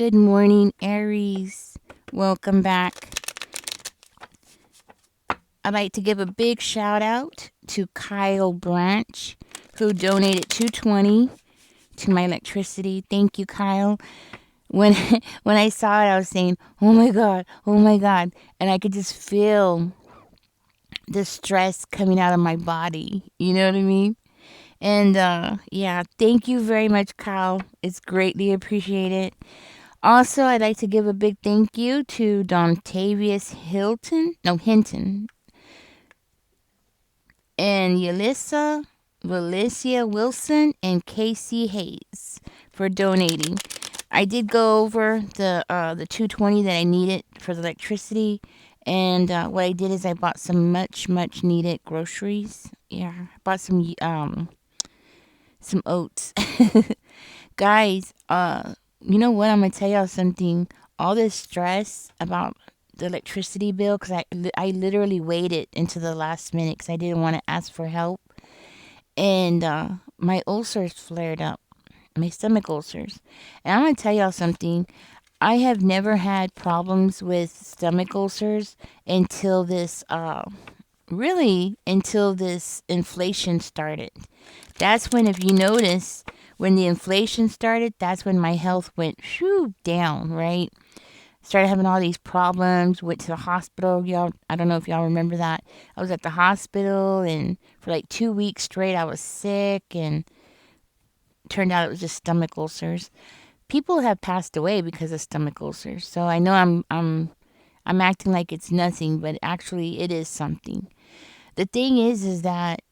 Good morning, Aries. Welcome back. I'd like to give a big shout out to Kyle Branch, who donated $220 to my electricity. Thank you, Kyle. When when I saw it, I was saying, "Oh my god, oh my god," and I could just feel the stress coming out of my body. You know what I mean? And yeah, thank you very much, Kyle. It's greatly appreciated. Also, I'd like to give a big thank you to Hinton, and Valencia Wilson, and Casey Hayes for donating. I did go over the 220 that I needed for the electricity, and what I did is I bought some much needed groceries. Yeah, I bought some oats. Guys, you know what? I'm gonna tell y'all something. All this stress about the electricity bill, because I literally waited until the last minute because I didn't want to ask for help, and my ulcers flared up, my stomach ulcers. And I'm gonna tell y'all something. I have never had problems with stomach ulcers until until this inflation started. That's when, if you notice, when the inflation started, that's when my health went down, right? Started having all these problems, went to the hospital. Y'all, I don't know if y'all remember that. I was at the hospital, and for like 2 weeks straight, I was sick, and turned out it was just stomach ulcers. People have passed away because of stomach ulcers. So I know I'm acting like it's nothing, but actually it is something. The thing is that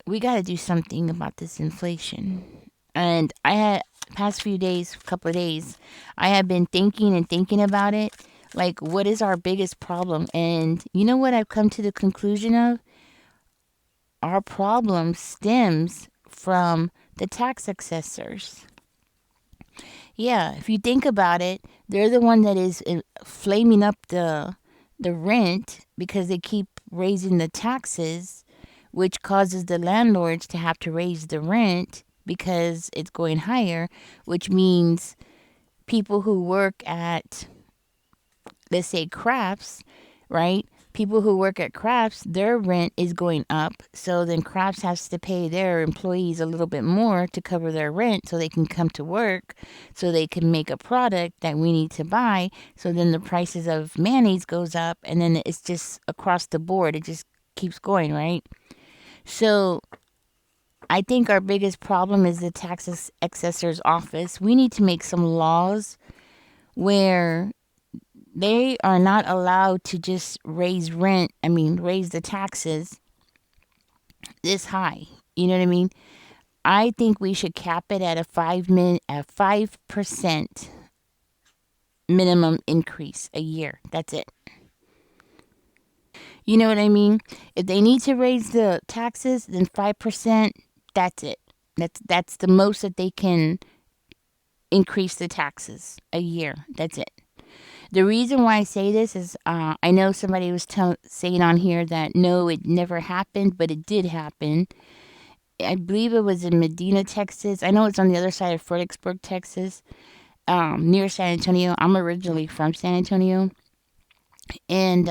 we got to do something about this inflation. And I had past few days, couple of days, I have been thinking and thinking about it. Like, what is our biggest problem? And you know what I've come to the conclusion of? Our problem stems from the tax assessors. Yeah, if you think about it, they're the one that is flaming up the rent because they keep raising the taxes, which causes the landlords to have to raise the rent because it's going higher, which means people who work at, let's say, crafts, right? People who work at crafts, their rent is going up. So then crafts has to pay their employees a little bit more to cover their rent so they can come to work, so they can make a product that we need to buy. So then the prices of mayonnaise goes up, and then it's just across the board. It just keeps going, right? So I think our biggest problem is the tax assessor's office. We need to make some laws where they are not allowed to just raise the taxes this high. You know what I mean? I think we should cap it at a 5% minimum increase a year. That's it. You know what I mean? If they need to raise the taxes, then 5%, that's it. That's the most that they can increase the taxes a year. That's it. The reason why I say this is I know somebody was saying on here that no, it never happened, but it did happen. I believe it was in Medina, Texas. I know it's on the other side of Fredericksburg, Texas, near San Antonio. I'm originally from San Antonio. And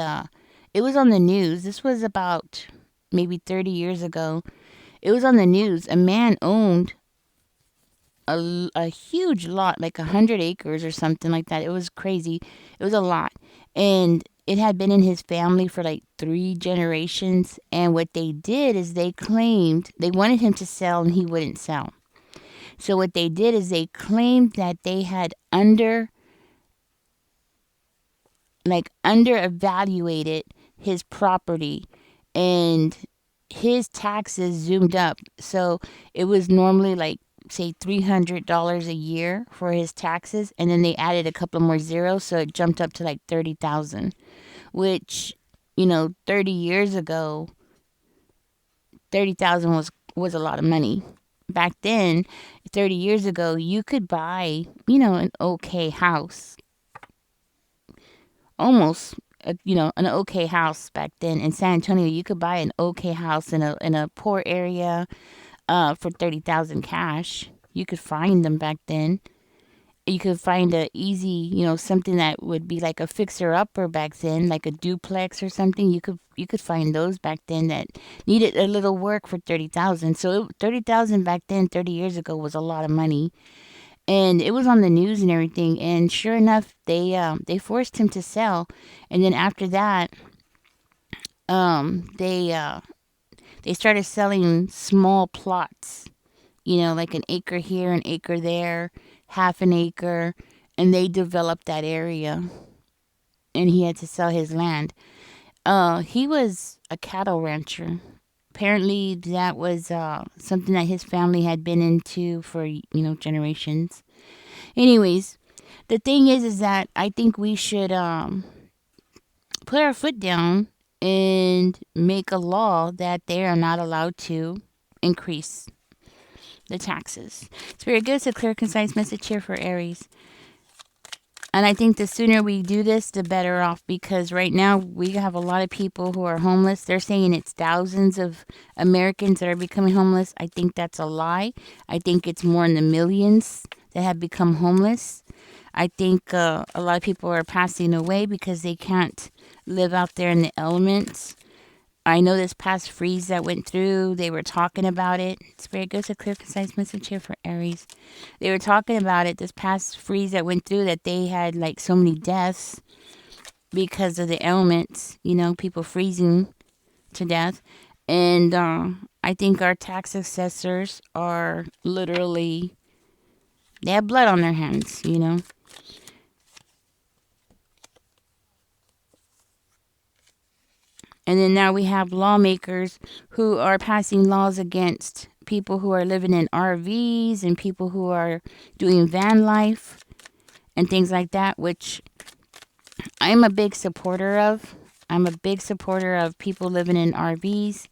it was on the news. This was about maybe 30 years ago. It was on the news. A man owned a huge lot, like 100 acres or something like that. It was crazy. It was a lot. And it had been in his family for like 3 generations. And what they did is they claimed they wanted him to sell and he wouldn't sell. So what they did is they claimed that they had under evaluated his property, and his taxes zoomed up. So it was normally like, say, $300 a year for his taxes, and then they added a couple more zeros, so it jumped up to like 30,000, which, 30 years ago, 30,000 was a lot of money. Back then, 30 years ago, you could buy, an okay house, almost an okay house back then in San Antonio. You could buy an okay house in a poor area for 30,000 cash. You could find them back then. you could find a easy, something that would be like a fixer upper back then, like a duplex or something. You could find those back then that needed a little work for 30,000. So 30,000 back then, 30 years ago, was a lot of money, and it was on the news and everything. And sure enough, they forced him to sell, and then after that, they started selling small plots, like an acre here, an acre there, half an acre, and they developed that area, and he had to sell his land. He was a cattle rancher. Apparently, that was something that his family had been into for generations. Anyways, the thing is that I think we should put our foot down and make a law that they are not allowed to increase the taxes. Spirit, give us a clear, concise message here for Aries. And I think the sooner we do this, the better off, because right now we have a lot of people who are homeless. They're saying it's thousands of Americans that are becoming homeless. I think that's a lie. I think it's more in the millions that have become homeless. I think a lot of people are passing away because they can't live out there in the elements. I know this past freeze that went through, they were talking about it. Spirit, goes a clear, concise message here for Aries. They were talking about it, this past freeze that went through, that they had like so many deaths because of the elements, people freezing to death. And I think our tax assessors are literally, they have blood on their hands. And then now we have lawmakers who are passing laws against people who are living in RVs and people who are doing van life and things like that, which I'm a big supporter of. I'm a big supporter of people living in RVs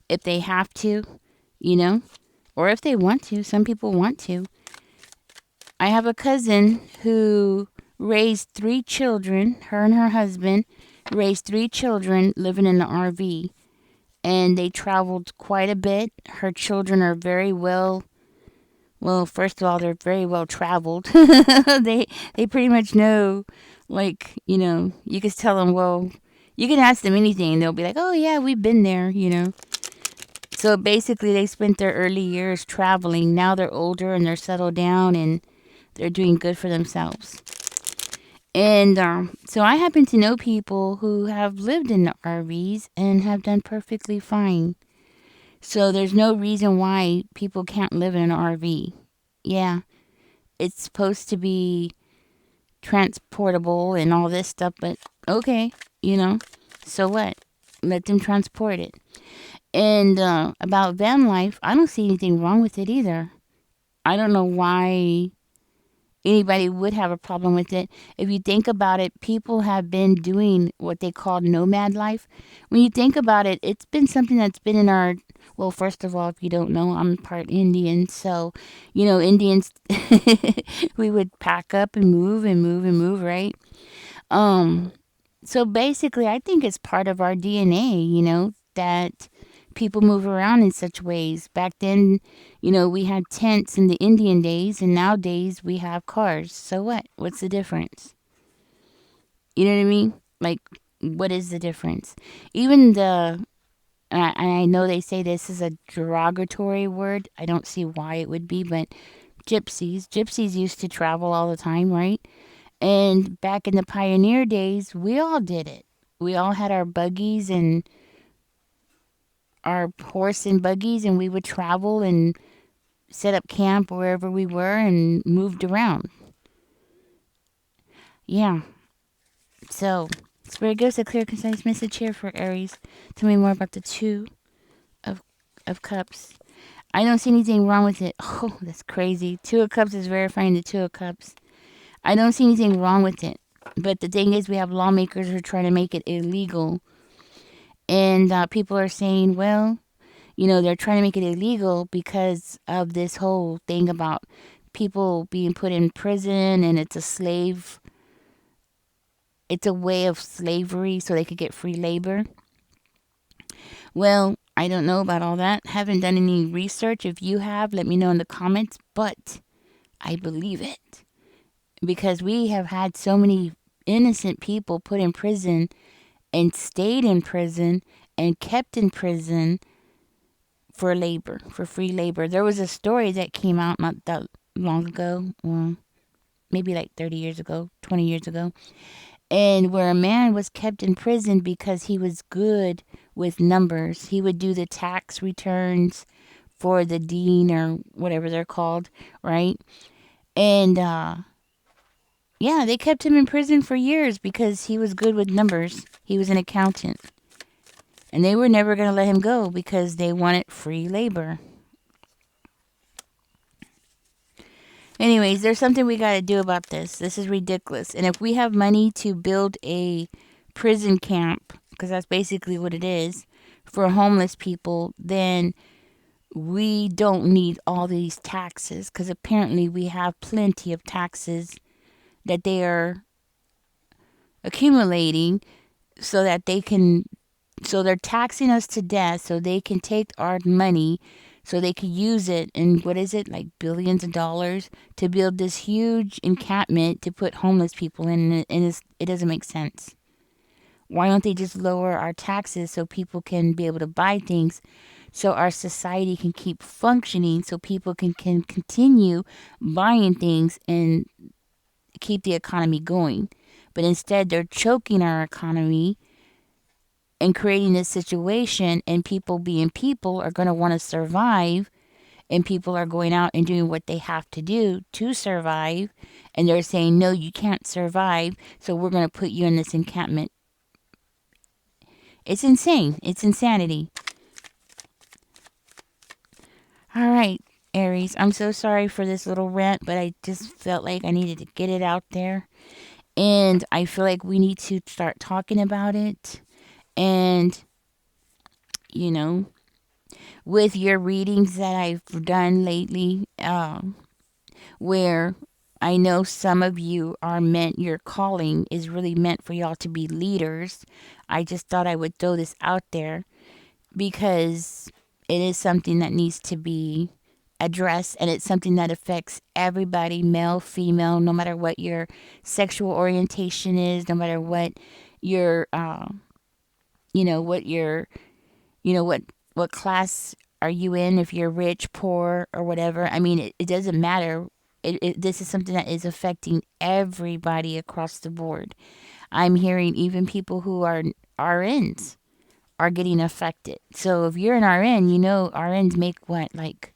if they have to, you know, or if they want to. Some people want to. I have a cousin who raised three children, her and her husband raised three children living in the RV, and they traveled quite a bit. Her children are very well, first of all, they're very well traveled. They pretty much know, like, you can tell them, well, you can ask them anything and they'll be like, "Oh yeah, we've been there." So basically they spent their early years traveling. Now they're older and they're settled down and they're doing good for themselves. And so I happen to know people who have lived in the RVs and have done perfectly fine. So there's no reason why people can't live in an RV. Yeah, it's supposed to be transportable and all this stuff, but okay, so what? Let them transport it. And about van life, I don't see anything wrong with it either. I don't know why anybody would have a problem with it. If you think about it, people have been doing what they call nomad life. When you think about it, it's been something that's been in our, well, first of all, if you don't know, I'm part Indian. So, Indians, we would pack up and move and move and move, right? Um, so basically, I think it's part of our DNA, that people move around in such ways. Back then, we had tents in the Indian days, and nowadays we have cars. So what? What's the difference? You know what I mean? Like, what is the difference? Even and I know they say this is a derogatory word. I don't see why it would be, but gypsies used to travel all the time, right? And back in the pioneer days, we all did it. We all had our buggies and our horse and buggies, and we would travel and set up camp wherever we were and moved around. Yeah. So, Spirit gives a clear, concise message here for Aries. Tell me more about the Two of Cups. I don't see anything wrong with it. Oh, that's crazy. Two of Cups is verifying the Two of Cups. I don't see anything wrong with it. But the thing is, we have lawmakers who are trying to make it illegal. And people are saying, well, they're trying to make it illegal because of this whole thing about people being put in prison, and it's a way of slavery so they could get free labor. Well, I don't know about all that. Haven't done any research. If you have, let me know in the comments, but I believe it. because we have had so many innocent people put in prison and stayed in prison and kept in prison for labor, for free labor. There was a story that came out not that long ago, well, maybe like 30 years ago, 20 years ago, and where a man was kept in prison because he was good with numbers. He would do the tax returns for the dean or whatever they're called, right? And yeah, they kept him in prison for years because he was good with numbers. He was an accountant. And they were never going to let him go because they wanted free labor. Anyways, there's something we got to do about this. This is ridiculous. And if we have money to build a prison camp, because that's basically what it is, for homeless people, then we don't need all these taxes because apparently we have plenty of taxes that they are accumulating so that they can, so they're taxing us to death so they can take our money so they could use it in, what is it, like billions of dollars to build this huge encampment to put homeless people in, and it doesn't make sense. Why don't they just lower our taxes so people can be able to buy things, so our society can keep functioning, so people can continue buying things and keep the economy going? But instead, they're choking our economy and creating this situation, and people being people are going to want to survive, and people are going out and doing what they have to do to survive, and they're saying, no, you can't survive, so we're going to put you in this encampment. It's insane. It's insanity. All right, Aries, I'm so sorry for this little rant, but I just felt like I needed to get it out there, and I feel like we need to start talking about it. And you know, with your readings that I've done lately, where I know some of you are meant, your calling is really meant for y'all to be leaders. I just thought I would throw this out there because it is something that needs to be addressed, and it's something that affects everybody, male, female, no matter what your sexual orientation is, no matter what your, what your, what class are you in, if you're rich, poor, or whatever. I mean, it doesn't matter. This is something that is affecting everybody across the board. I'm hearing even people who are RNs are getting affected. So if you're an RN, RNs make what, like,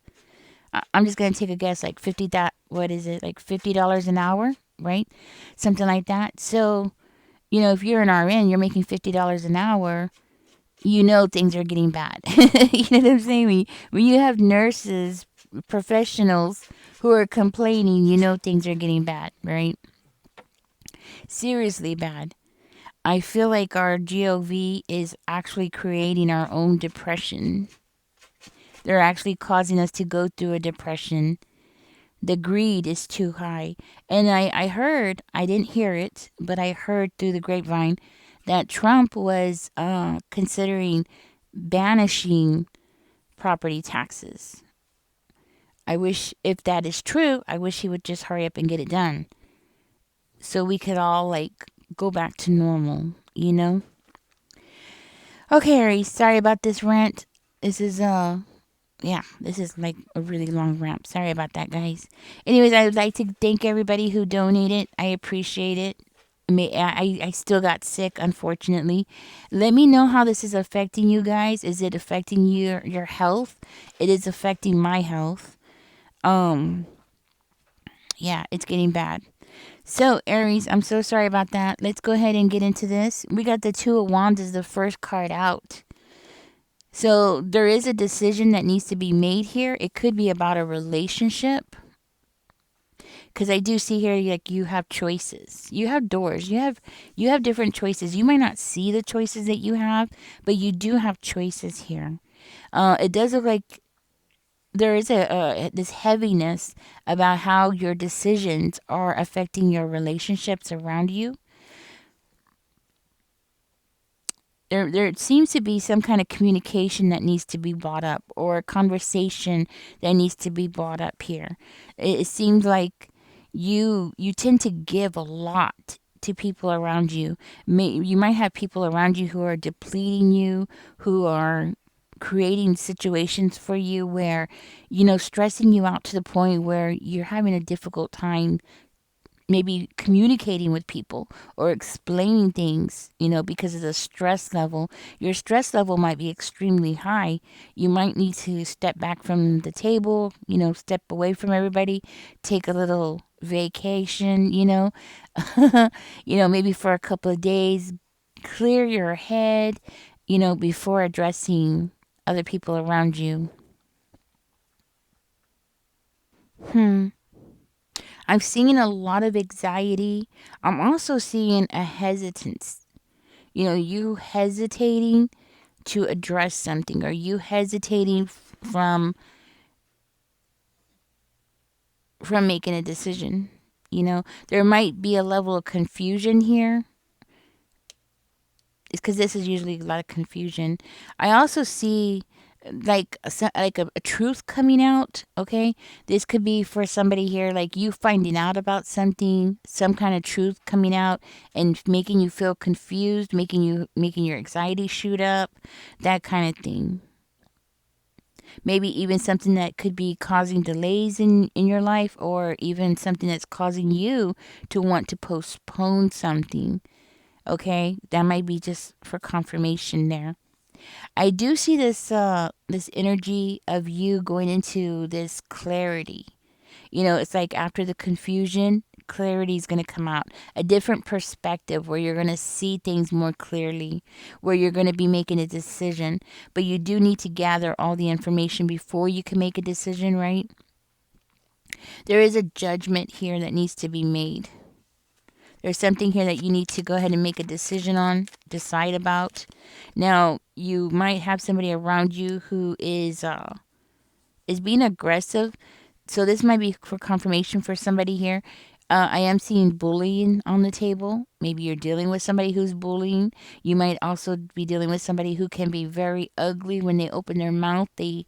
I'm just gonna take a guess, like what is it, like $50 an hour, right? Something like that. So, if you're an RN, you're making $50 an hour, things are getting bad. You know what I'm saying? When you have nurses, professionals who are complaining, things are getting bad, right? Seriously bad. I feel like our GOV is actually creating our own depression. They're actually causing us to go through a depression. The greed is too high. And I heard, I didn't hear it, but I heard through the grapevine that Trump was considering banishing property taxes. I wish, if that is true, I wish he would just hurry up and get it done so we could all, like, go back to normal. Okay, Aries, sorry about this rant. This is this is like a really long rant. Sorry about that, guys. Anyways, I would like to thank everybody who donated. I appreciate it. I still got sick, unfortunately. Let me know how this is affecting you guys. Is it affecting your health? It is affecting my health. Um, yeah, it's getting bad. So, Aries, I'm so sorry about that. Let's go ahead and get into this. We got the Two of Wands as the first card out. So, there is a decision that needs to be made here. It could be about a relationship. Because I do see here, like, you have choices. You have doors. You have different choices. You might not see the choices that you have, but you do have choices here. It does look like there is this heaviness about how your decisions are affecting your relationships around you. There seems to be some kind of communication that needs to be brought up, or a conversation that needs to be brought up here. It seems like You tend to give a lot to people around you. You might have people around you who are depleting you, who are creating situations for you where, stressing you out to the point where you're having a difficult time maybe communicating with people or explaining things, because of the stress level. Your stress level might be extremely high. You might need to step back from the table, step away from everybody, take a little vacation, maybe for a couple of days, clear your head, before addressing other people around you. Hmm. I'm seeing a lot of anxiety. I'm also seeing a hesitance. You hesitating to address something, or you hesitating from making a decision. There might be a level of confusion here. It's because this is usually a lot of confusion. I also see like a truth coming out. Okay, this could be for somebody here, like you finding out about something, some kind of truth coming out and making you feel confused, making your anxiety shoot up, that kind of thing. Maybe even something that could be causing delays in your life, or even something that's causing you to want to postpone something. Okay, that might be just for confirmation there. I do see this energy of you going into this clarity. It's like after the confusion, clarity is going to come out. A different perspective where you're going to see things more clearly, where you're going to be making a decision. But you do need to gather all the information before you can make a decision, right? There is a judgment here that needs to be made. There's something here that you need to go ahead and make a decision on, decide about. Now, you might have somebody around you who is being aggressive. So this might be for confirmation for somebody here. I am seeing bullying on the table. Maybe you're dealing with somebody who's bullying. You might also be dealing with somebody who can be very ugly. When they open their mouth, they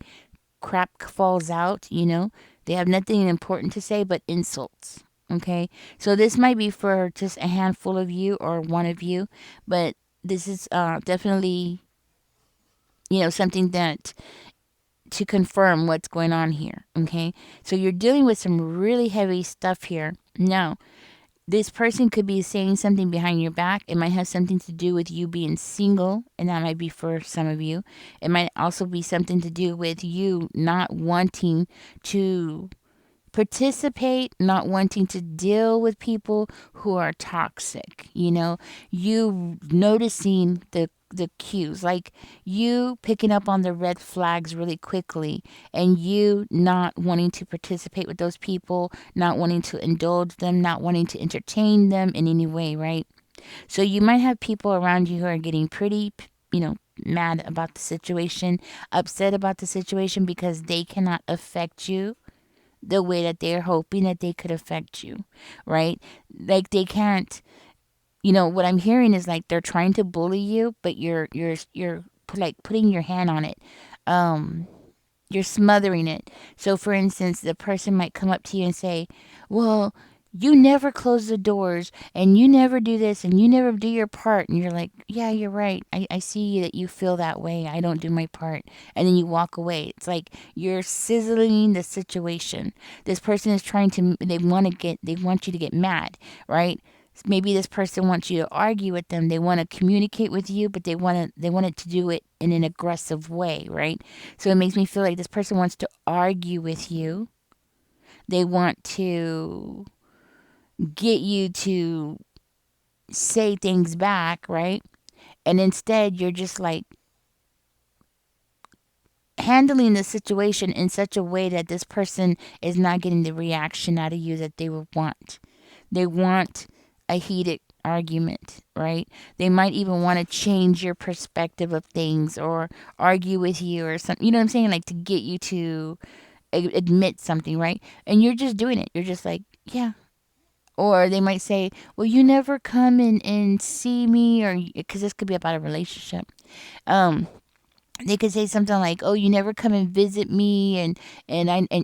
crap falls out. They have nothing important to say but insults. Okay, so this might be for just a handful of you or one of you, but this is definitely something that to confirm what's going on here. Okay, so you're dealing with some really heavy stuff here. Now, this person could be saying something behind your back. It might have something to do with you being single, and that might be for some of you. It might also be something to do with you not wanting to participate, not wanting to deal with people who are toxic. You noticing the cues, like you picking up on the red flags really quickly, and you not wanting to participate with those people, not wanting to indulge them, not wanting to entertain them in any way, right? So you might have people around you who are getting pretty, mad about the situation, upset about the situation because they cannot affect you the way that they're hoping that they could affect you, right? Like they can't. What I'm hearing is like they're trying to bully you, but you're like putting your hand on it. Um, you're smothering it. So, for instance, the person might come up to you and say, "Well, you never close the doors, and you never do this, and you never do your part." And you're like, "Yeah, you're right. I see that you feel that way. I don't do my part." And then you walk away. It's like you're sizzling the situation. This person is trying to, they want you to get mad, right? Maybe this person wants you to argue with them. They want to communicate with you, but they wanted to do it in an aggressive way, right? So it makes me feel like this person wants to argue with you. They want to get you to say things back, right? And instead, you're just like handling the situation in such a way that this person is not getting the reaction out of you that they would want. They want a heated argument, right? They might even want to change your perspective of things or argue with you or something. You know what I'm saying? Like to get you to admit something, right? And you're just doing it. You're just like, yeah. Or they might say, well, you never come and see me, or because this could be about a relationship. Um, They could say something like, "Oh, you never come and visit me," and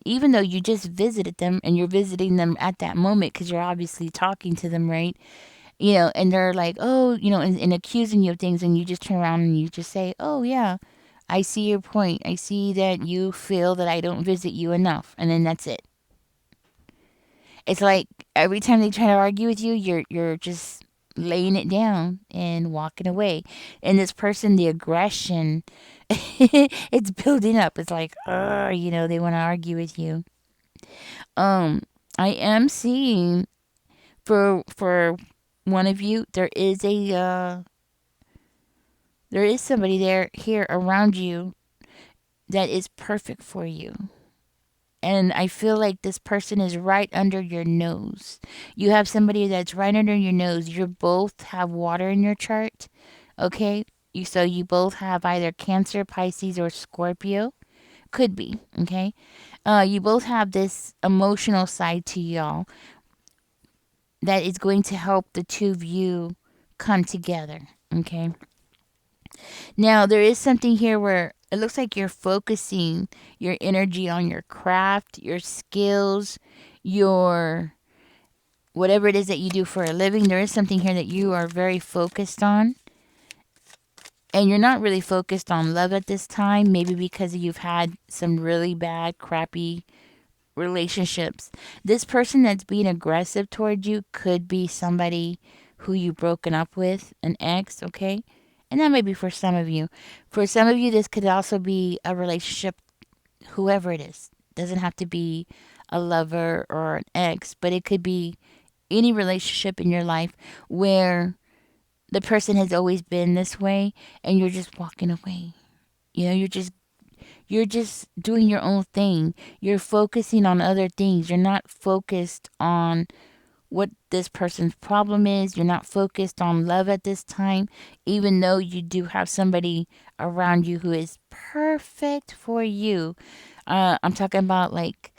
even though you just visited them and you're visiting them at that moment because you're obviously talking to them, right? And they're like, "Oh, and accusing you of things," and you just turn around and you just say, "Oh yeah, I see your point. I see that you feel that I don't visit you enough," and then that's it. It's like every time they try to argue with you, you're just laying it down and walking away. And this person, the aggression, it's building up. It's like, they want to argue with you. Um, I am seeing for one of you, there is somebody there here around you that is perfect for you. And I feel like this person is right under your nose. You have somebody that's right under your nose. You both have water in your chart, okay? So you both have either Cancer, Pisces, or Scorpio. Could be, okay? You both have this emotional side to y'all that is going to help the two of you come together, okay? Now, there is something here where it looks like you're focusing your energy on your craft, your skills, your whatever it is that you do for a living. There is something here that you are very focused on. And you're not really focused on love at this time, maybe because you've had some really bad, crappy relationships. This person that's being aggressive towards you could be somebody who you've broken up with, an ex, okay? And that may be for some of you. For some of you, this could also be a relationship, whoever it is. Doesn't have to be a lover or an ex, but it could be any relationship in your life where the person has always been this way and you're just walking away. You're just doing your own thing. You're focusing on other things. You're not focused on what this person's problem is. You're not focused on love at this time, even though you do have somebody around you who is perfect for you. I'm talking about like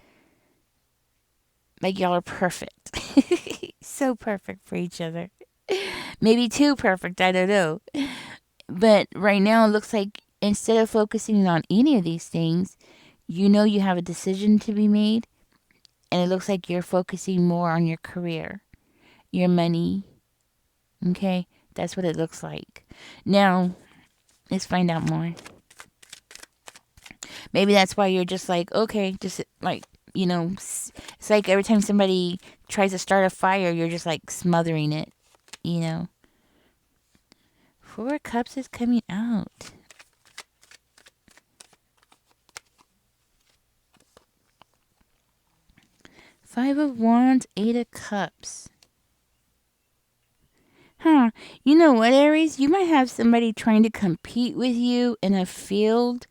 y'all are perfect. So perfect for each other. Maybe too perfect, I don't know. But right now, it looks like instead of focusing on any of these things, you have a decision to be made, and it looks like you're focusing more on your career, your money. Okay, that's what it looks like. Now, let's find out more. Maybe that's why you're just like, okay, just like, it's like every time somebody tries to start a fire, you're just like smothering it, you know. Four of Cups is coming out. Five of Wands, Eight of Cups. Huh. You know what, Aries? You might have somebody trying to compete with you in a field.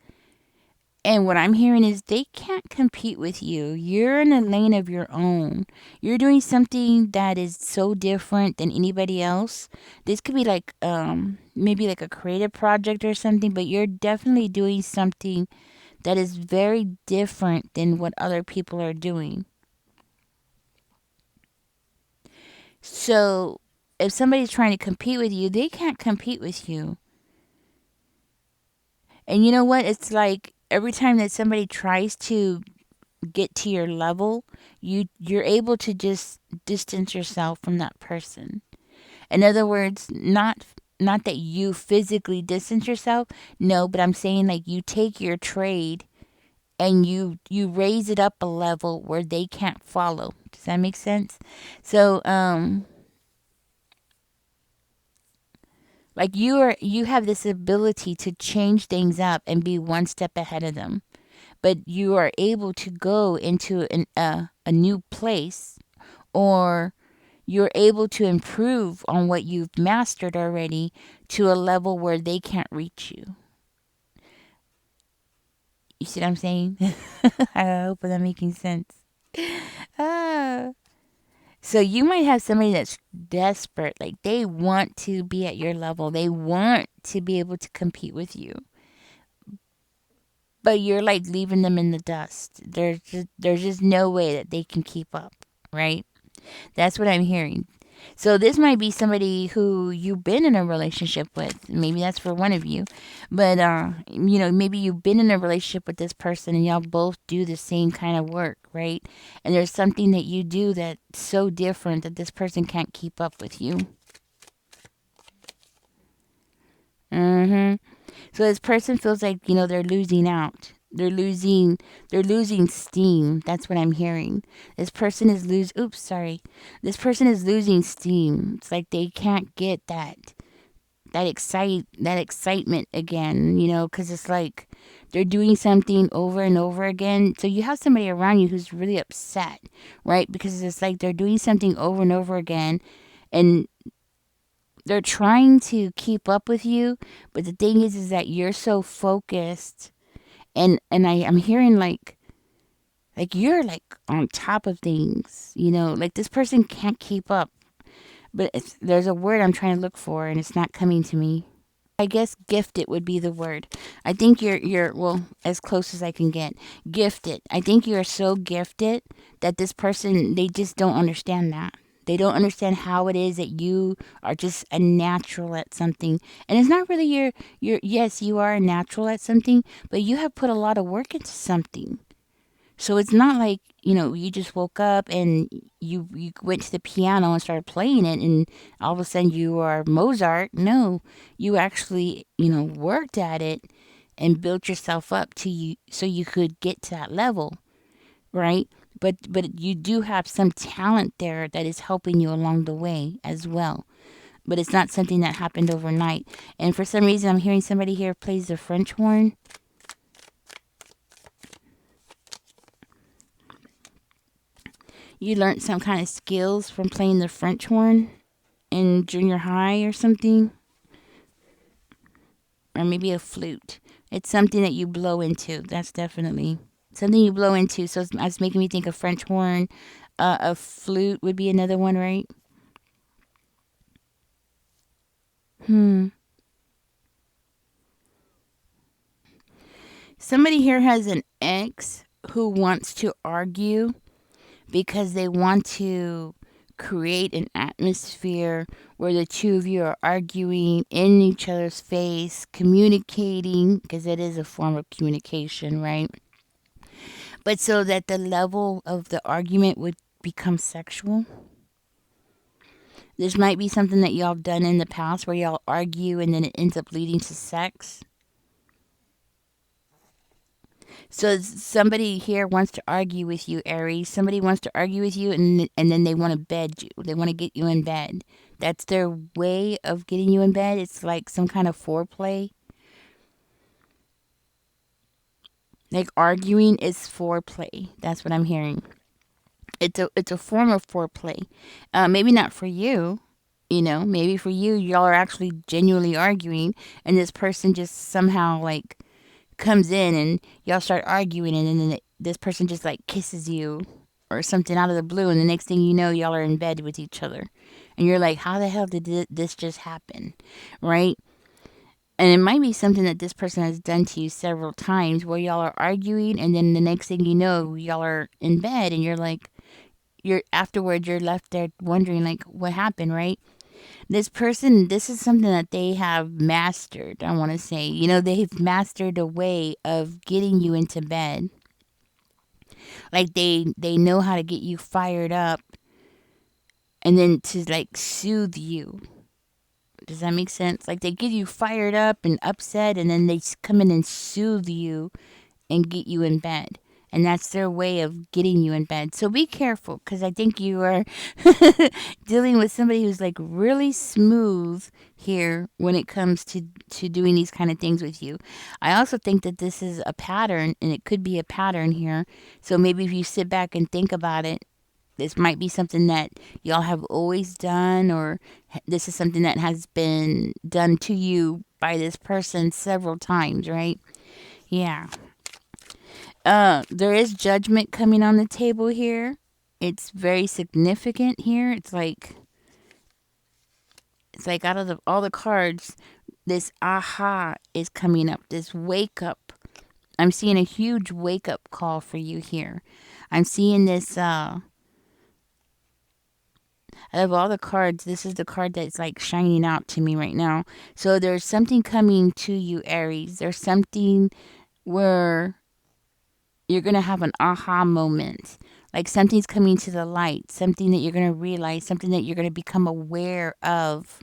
And what I'm hearing is they can't compete with you. You're in a lane of your own. You're doing something that is so different than anybody else. This could be like maybe like a creative project or something, but you're definitely doing something that is very different than what other people are doing. So if somebody's trying to compete with you, they can't compete with you. And you know what? It's like every time that somebody tries to get to your level, you're able to just distance yourself from that person. In other words, not that you physically distance yourself, no, but I'm saying like you take your trade and you raise it up a level where they can't follow. Does that make sense? So like you have this ability to change things up and be one step ahead of them, but you are able to go into a new place, or you're able to improve on what you've mastered already to a level where they can't reach you. You see what I'm saying? I hope I'm making sense. Ah. So you might have somebody that's desperate, like they want to be at your level. They want to be able to compete with you. But you're like leaving them in the dust. There's just no way that they can keep up, right? That's what I'm hearing. So this might be somebody who you've been in a relationship with. Maybe that's for one of you. But maybe you've been in a relationship with this person and y'all both do the same kind of work, right? And there's something that you do that's so different that this person can't keep up with you. Mhm. So this person feels like, they're losing out. They're losing steam. That's what I'm hearing. This person is lose oops, sorry. This person is losing steam. It's like they can't get that excitement again, cuz it's like they're doing something over and over again. So you have somebody around you who's really upset, right? Because it's like they're doing something over and over again and they're trying to keep up with you, but the thing is that you're so focused, and I'm hearing like you're like on top of things, like this person can't keep up. But there's a word I'm trying to look for, and it's not coming to me. I guess gifted would be the word. I think you're well, as close as I can get. Gifted. I think you're so gifted that this person, they just don't understand that. They don't understand how it is that you are just a natural at something. And it's not really your yes, you are a natural at something, but you have put a lot of work into something. So it's not like, you just woke up and you went to the piano and started playing it and all of a sudden you are Mozart. No, you actually, worked at it and built yourself up to you so you could get to that level, right? But you do have some talent there that is helping you along the way as well. But it's not something that happened overnight. And for some reason I'm hearing somebody here plays the French horn. You learned some kind of skills from playing the French horn in junior high or something, or maybe a flute. It's something that you blow into. That's definitely something you blow into. So it's making me think of French horn. A flute would be another one, right? Hmm. Somebody here has an ex who wants to argue because they want to create an atmosphere where the two of you are arguing in each other's face, communicating, because it is a form of communication, right? But so that the level of the argument would become sexual. This might be something that y'all have done in the past where y'all argue and then it ends up leading to sex. So somebody here wants to argue with you, Aries. Somebody wants to argue with you, and then they want to bed you. They want to get you in bed. That's their way of getting you in bed. It's like some kind of foreplay. Like arguing is foreplay. That's what I'm hearing. It's a form of foreplay. Maybe not for you. Maybe for you, y'all are actually genuinely arguing, and this person just somehow like comes in and y'all start arguing and then this person just like kisses you or something out of the blue and the next thing you know y'all are in bed with each other and you're like how the hell did this just happen, right? And it might be something that this person has done to you several times where y'all are arguing and then the next thing you know y'all are in bed and you're like you're afterwards you're left there wondering like what happened, right? This person, this is something that they have mastered. I want to say, they've mastered a way of getting you into bed. Like they know how to get you fired up and then to like soothe you. Does that make sense? Like they get you fired up and upset and then they come in and soothe you and get you in bed. And that's their way of getting you in bed. So be careful because I think you are dealing with somebody who's like really smooth here when it comes to doing these kind of things with you. I also think that this is a pattern and it could be a pattern here. So maybe if you sit back and think about it, this might be something that y'all have always done, or this is something that has been done to you by this person several times, right? Yeah. There is judgment coming on the table here. It's very significant here. It's like out of all the cards, this aha is coming up. This wake up. I'm seeing a huge wake up call for you here. I'm seeing this Out of all the cards, this is the card that's like shining out to me right now. So there's something coming to you, Aries. There's something where you're going to have an aha moment. Like something's coming to the light, something that you're going to realize, something that you're going to become aware of.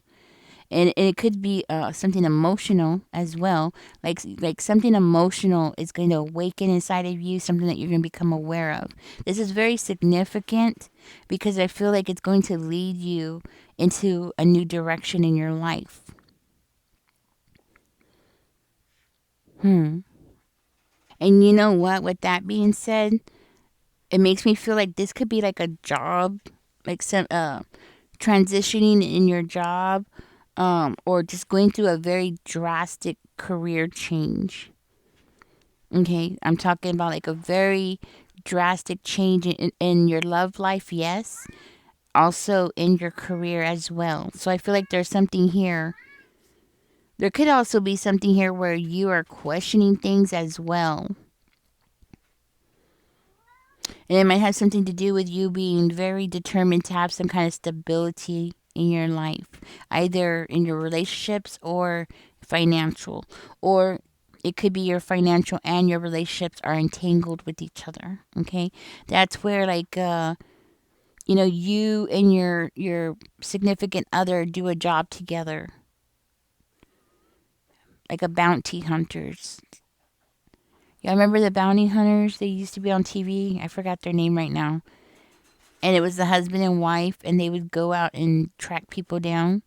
And it could be something emotional as well. Like something emotional is going to awaken inside of you, something that you're going to become aware of. This is very significant because I feel like it's going to lead you into a new direction in your life. Hmm. And you know what? With that being said, it makes me feel like this could be like a job, like some transitioning in your job, or just going through a very drastic career change. Okay, I'm talking about like a very drastic change in your love life, yes, also in your career as well. So I feel like there's something here. There could also be something here where you are questioning things as well. And it might have something to do with you being very determined to have some kind of stability in your life, either in your relationships or financial. Or it could be your financial and your relationships are entangled with each other. Okay. That's where you and your significant other do a job together, like a bounty hunters. Yeah, I remember the bounty hunters. They used to be on TV. I forgot their name right now. And it was the husband and wife, and they would go out and track people down.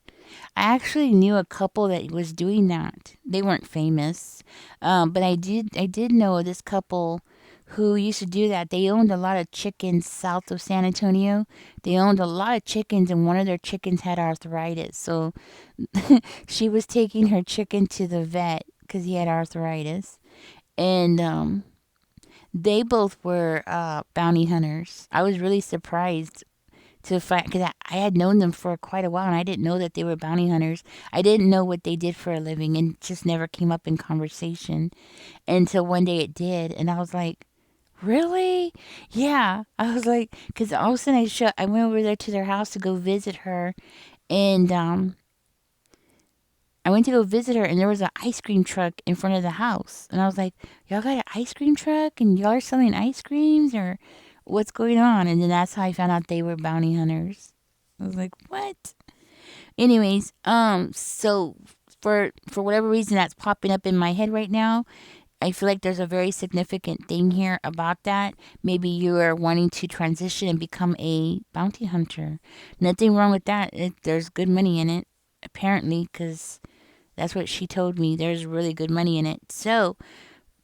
I actually knew a couple that was doing that. They weren't famous, but I did know this couple who used to do that. They owned a lot of chickens south of San Antonio. They owned a lot of chickens, and one of their chickens had arthritis. So she was taking her chicken to the vet because he had arthritis, and they both were bounty hunters. I was really surprised to find because I had known them for quite a while and I didn't know that they were bounty hunters. I didn't know what they did for a living and it just never came up in conversation until one day it did. And I was like, really? Yeah. I was like, because all of a sudden I went over there to their house to go visit her. And I went to go visit her and there was an ice cream truck in front of the house. And I was like, y'all got an ice cream truck and y'all are selling ice creams or what's going on? And then that's how I found out they were bounty hunters. I was like, what? Anyways, so for whatever reason that's popping up in my head right now, I feel like there's a very significant thing here about that. Maybe you are wanting to transition and become a bounty hunter. Nothing wrong with that. There's good money in it, apparently, because that's what she told me. There's really good money in it. So,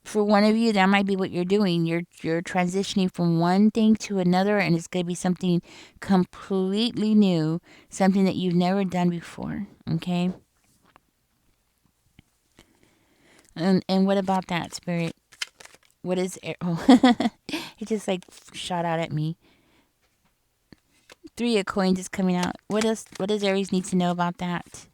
for one of you, that might be what you're doing. You're transitioning from one thing to another, and it's going to be something completely new, something that you've never done before. Okay. And what about that, spirit? What is oh, it just like shot out at me. Three of coins is coming out. What does Aries need to know about that?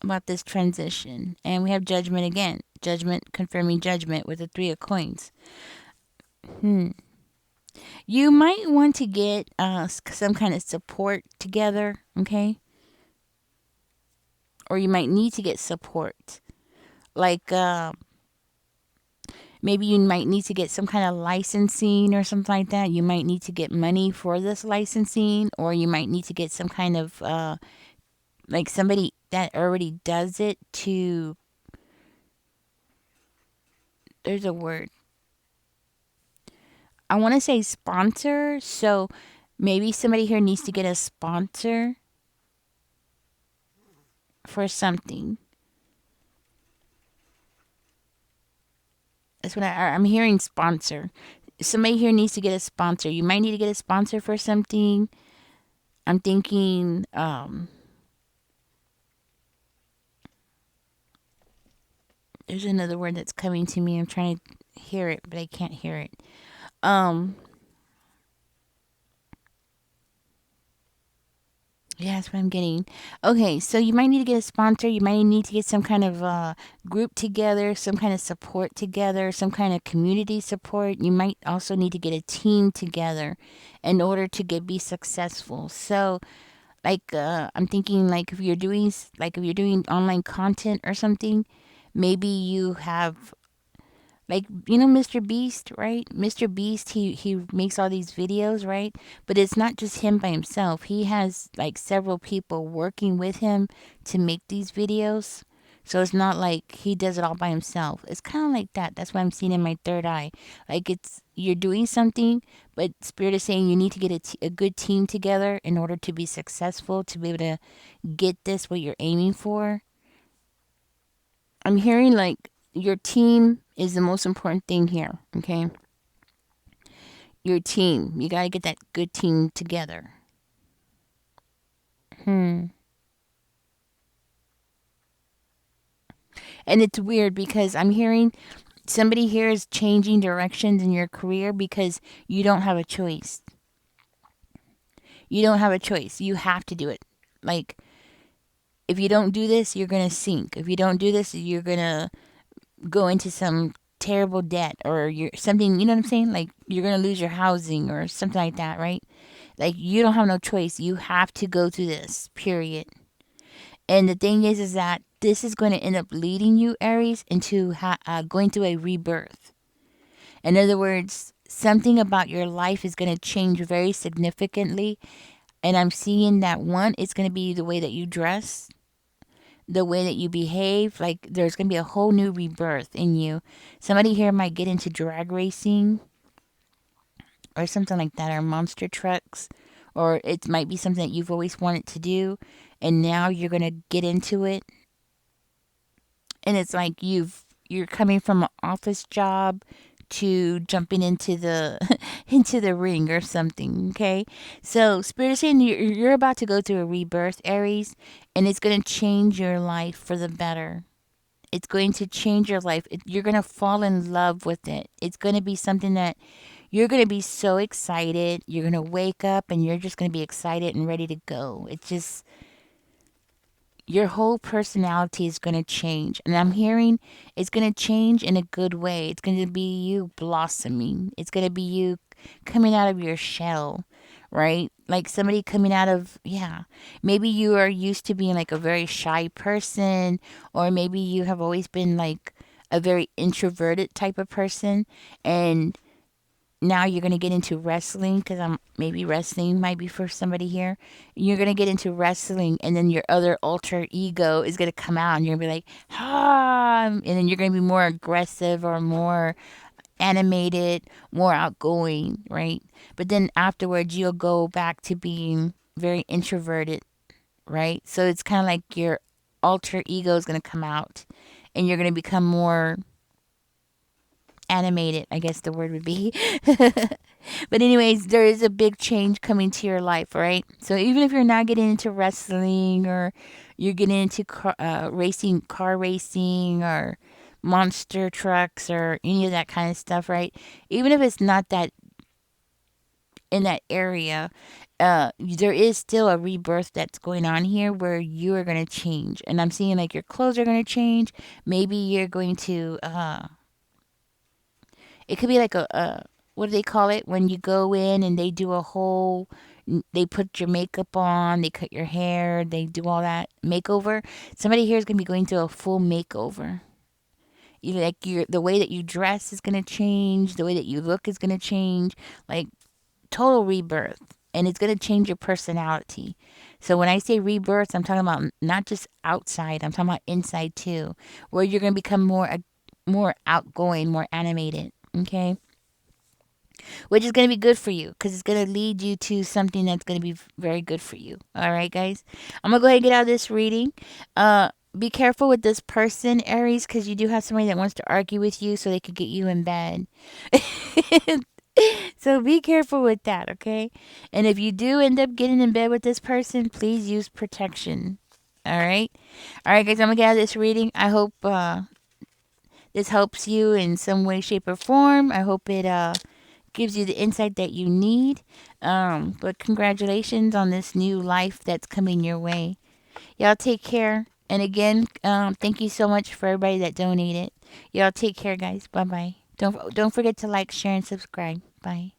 About this transition. And we have judgment again. Judgment confirming judgment with the three of coins. Hmm. You might want to get some kind of support together, okay? Or you might need to get support. Like maybe you might need to get some kind of licensing or something like that. You might need to get money for this licensing, or you might need to get some kind of like somebody that already does it to. There's a word. I want to say sponsor. So maybe somebody here needs to get a sponsor for something. That's what I'm hearing sponsor. Somebody here needs to get a sponsor. You might need to get a sponsor for something. I'm thinking, there's another word that's coming to me. I'm trying to hear it, but I can't hear it. Um, Yeah, that's what I'm getting. Okay, so you might need to get a sponsor. You might need to get some kind of group together, some kind of support together, some kind of community support. You might also need to get a team together in order to get be successful. So, like, I'm thinking like if you're doing like if you're doing online content or something, maybe you have like Mr. Beast, right? Mr. Beast, he makes all these videos, right? But it's not just him by himself. He has like several people working with him to make these videos. So it's not like he does it all by himself. It's kind of like that. That's what I'm seeing in my third eye. Like it's you're doing something, but Spirit is saying you need to get a good team together in order to be successful, to be able to get this what you're aiming for. I'm hearing like your team is the most important thing here, okay? Your team. You got to get that good team together. Hmm. And it's weird because I'm hearing somebody here is changing directions in your career because you don't have a choice. You don't have a choice. You have to do it. Like, if you don't do this, you're going to sink. If you don't do this, you're going to go into some terrible debt or you're something, you know what I'm saying? Like, you're going to lose your housing or something like that, right? Like you don't have no choice. You have to go through this, period. And the thing is that this is going to end up leading you, Aries, into going through a rebirth. In other words, something about your life is going to change very significantly. And I'm seeing that one, it's going to be the way that you dress, the way that you behave. Like there's going to be a whole new rebirth in you. Somebody here might get into drag racing or something like that, or monster trucks, or it might be something that you've always wanted to do, and now you're gonna get into it. And it's like you're coming from an office job to jumping into the into the ring or something. Okay, so Spirit is saying you're about to go through a rebirth, Aries, and it's gonna change your life for the better. It's going to change your life. You're going to fall in love with it. It's going to be something that you're going to be so excited. You're going to wake up and you're just going to be excited and ready to go. It's just your whole personality is going to change. And I'm hearing it's going to change in a good way. It's going to be you blossoming. It's going to be you coming out of your shell, right? Like somebody coming out of, yeah. Maybe you are used to being like a very shy person, or maybe you have always been like a very introverted type of person. And now you're going to get into wrestling because I'm maybe wrestling might be for somebody here. You're going to get into wrestling, and then your other alter ego is going to come out, and you're going to be like, ah, and then you're going to be more aggressive or more animated, more outgoing, right? But then afterwards, you'll go back to being very introverted, right? So it's kind of like your alter ego is going to come out, and you're going to become more animated, I guess the word would be. But anyways, there is a big change coming to your life, right? So even if you're not getting into wrestling or you're getting into car racing or monster trucks or any of that kind of stuff, right? Even if it's not that in that area, there is still a rebirth that's going on here where you are going to change. And I'm seeing like your clothes are going to change. Maybe you're going to it could be like a what do they call it when you go in and they do a whole they put your makeup on, they cut your hair, they do all that makeover. Somebody here is going to be going through a full makeover. You like your the way that you dress is going to change, the way that you look is going to change, like total rebirth. And it's going to change your personality. So when I say rebirth, I'm talking about not just outside, I'm talking about inside too, where you're going to become more outgoing, more animated, okay? Which is going to be good for you because it's going to lead you to something that's going to be very good for you. All right, guys. I'm going to go ahead and get out of this reading. Be careful with this person, Aries, because you do have somebody that wants to argue with you so they could get you in bed. So be careful with that, okay? And if you do end up getting in bed with this person, please use protection. All right? All right, guys, I'm going to get out of this reading. I hope this helps you in some way, shape, or form. I hope it gives you the insight that you need. But congratulations on this new life that's coming your way. Y'all take care. And again, thank you so much for everybody that donated. Y'all take care, guys. Bye bye. Don't forget to like, share, and subscribe. Bye.